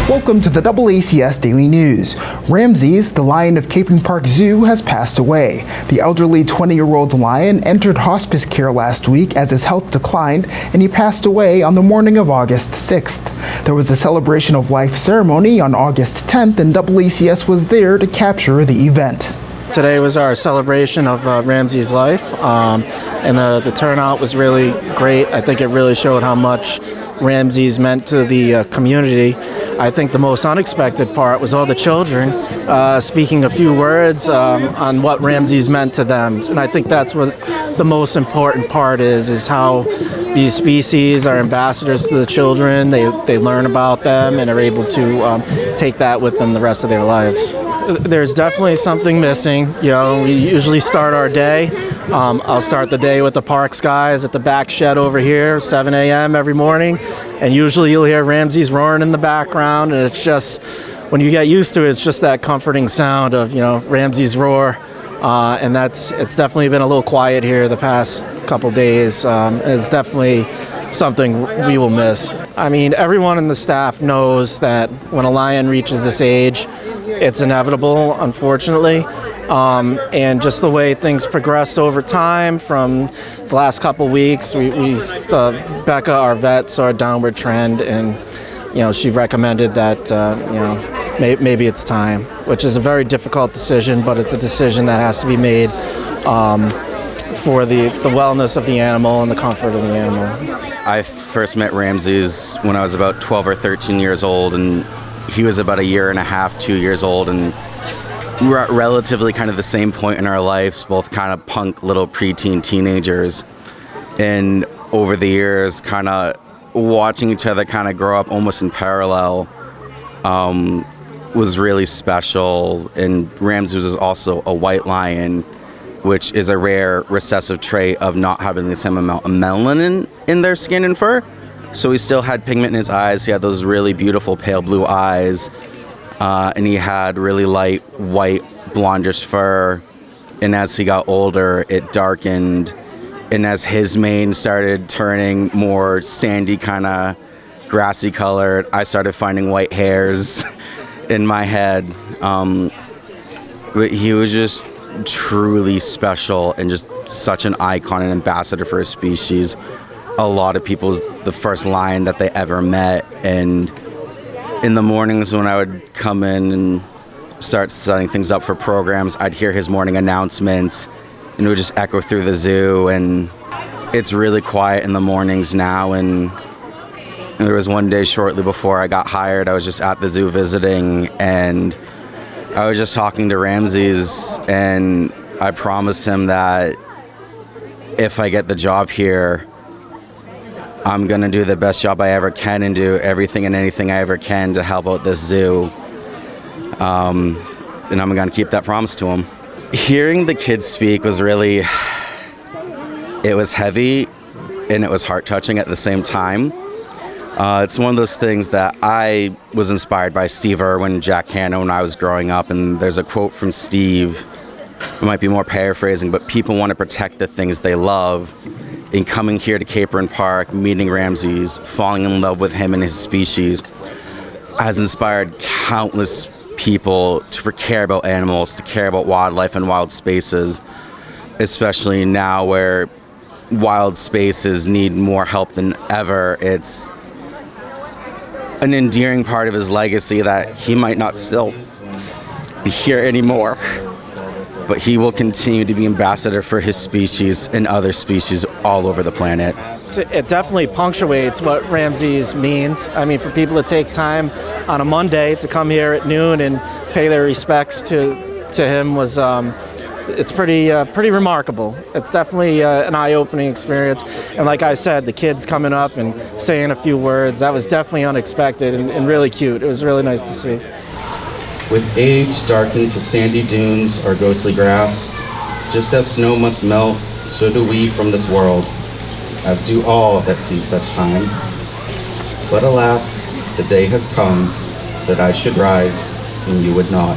Welcome to the DoubleACS Daily News. Ramses, the lion of Capron Park Zoo, has passed away. The elderly 20-year-old lion entered hospice care last week as his health declined, and he passed away on the morning of August 6th. There was a celebration of life ceremony on August 10th, and DoubleACS was there to capture the event. Today was our celebration of Ramses' life, and the turnout was really great. I think it really showed how much Ramses meant to the community. I think the most unexpected part was all the children speaking a few words on what Ramses meant to them. And I think that's what the most important part is how these species are ambassadors to the children. They learn about them and are able to take that with them the rest of their lives. There's definitely something missing. You know, we usually start our day. I'll start the day with the parks guys at the back shed over here, 7 a.m. every morning. And usually you'll hear Ramses roaring in the background. And it's just, when you get used to it, it's just that comforting sound of, you know, Ramses' roar. And it's definitely been a little quiet here the past couple days. It's definitely something we will miss. I mean, everyone in the staff knows that when a lion reaches this age, it's inevitable, unfortunately. And just the way things progressed over time from the last couple weeks, Becca, our vet, saw a downward trend, and she recommended that maybe it's time, which is a very difficult decision, but it's a decision that has to be made for the wellness of the animal and the comfort of the animal. I first met Ramses when I was about 12 or 13 years old, and he was about a year and a half, 2 years old, and we were at relatively kind of the same point in our lives, both kind of punk little preteen teenagers. And over the years, kind of watching each other kind of grow up almost in parallel was really special. And Ramses was also a white lion, which is a rare recessive trait of not having the same amount of melanin in their skin and fur. So he still had pigment in his eyes. He had those really beautiful pale blue eyes. And he had really light white blondish fur, and as he got older it darkened, and as his mane started turning more sandy, kind of grassy colored, I started finding white hairs in my head. But he was just truly special and just such an icon and ambassador for his species. A lot of people's the first lion that they ever met, and in the mornings when I would come in and start setting things up for programs, I'd hear his morning announcements, and it would just echo through the zoo. And it's really quiet in the mornings now. And there was one day shortly before I got hired, I was just at the zoo visiting, and I was just talking to Ramses, and I promised him that if I get the job here, I'm going to do the best job I ever can and do everything and anything I ever can to help out this zoo. And I'm going to keep that promise to him. Hearing the kids speak was really, it was heavy and it was heart-touching at the same time. It's one of those things that I was inspired by Steve Irwin, Jack Hanna when I was growing up, and there's a quote from Steve, it might be more paraphrasing, but people want to protect the things they love. In coming here to Capron Park, meeting Ramses, falling in love with him and his species, has inspired countless people to care about animals, to care about wildlife and wild spaces, especially now where wild spaces need more help than ever. It's an endearing part of his legacy that he might not still be here anymore, but he will continue to be ambassador for his species and other species all over the planet. It definitely punctuates what Ramses means. I mean, for people to take time on a Monday to come here at noon and pay their respects to him was, it's pretty remarkable. It's definitely an eye-opening experience. And like I said, the kids coming up and saying a few words, that was definitely unexpected and really cute. It was really nice to see. With age darkened to sandy dunes or ghostly grass, just as snow must melt, so do we from this world, as do all that see such time. But alas, the day has come that I should rise, and you would not.